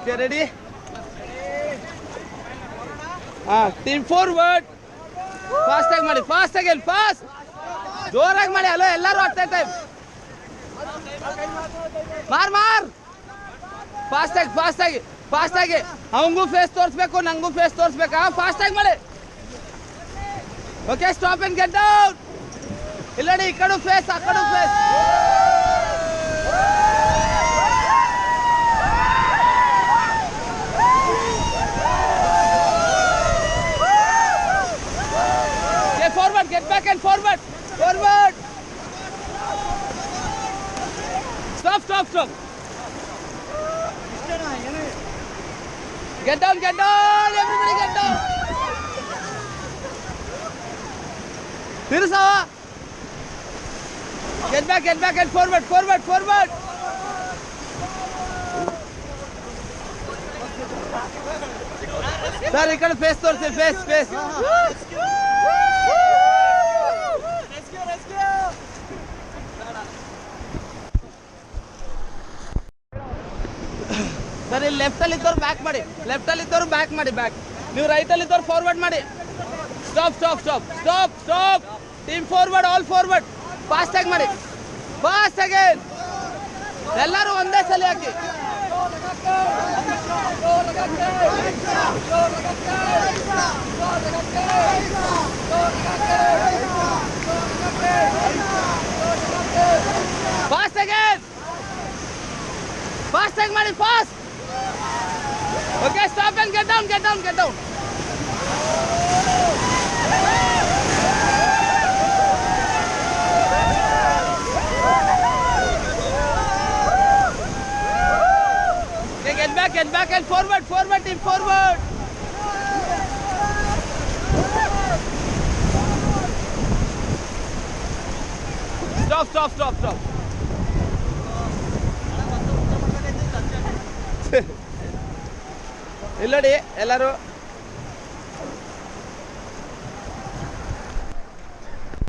Okay, ready? Team forward. Fast tag ಮಾಡಿ, fast again, fast. ಜೋರಾಗಿ ಮಾಡಿ, ಹಲೋ ಎಲ್ಲರೂ at that time. Mar. Fast ಆಗಿ. ಅವಂಗೂ ಫೇಸ್ ತೋರಿಸ್ಬೇಕು, ನಂಗೂ ಫೇಸ್ ತೋರಿಸ್ಬೇಕಾ? ಫಾಸ್ಟ್ ಆಗಿ ಮಾಡಿ. Okay, stop and get down. ಇಲ್ಲಡಿ, ಈ ಕಡೆ ಫೇಸ್, ಆ ಕಡೆ face. Forward, get back and forward. Stop. Get down, everybody get down. Tirsawa. Get back and forward. Sir, you can face towards face. Sir, ಇಲ್ಲಿ left ಅಲ್ಲಿ ಇದ್ದವ್ರು back ಮಾಡಿ ನೀವು ರೈಟ್ ಅಲ್ಲಿ ಇದ್ದವ್ರು ಫಾರ್ವರ್ಡ್ ಮಾಡಿ. Stop. Team forward, all forward. Fast ಆಗಿ ಮಾಡಿ, ಫಾಸ್ಟ್ ಅಗೇನ್. ಎಲ್ಲರೂ ಒಂದೇ ಸಲ ಹಾಕಿ. ಫಾಸ್ಟ್ ಅಗೇನ್, ಫಾಸ್ಟ್ ಆಗಿ ಮಾಡಿ, fast. Okay, stop and get down. Get back and forward, team forward. Stop. ಇಲ್ಲಡಿ ಎಲ್ಲರೂ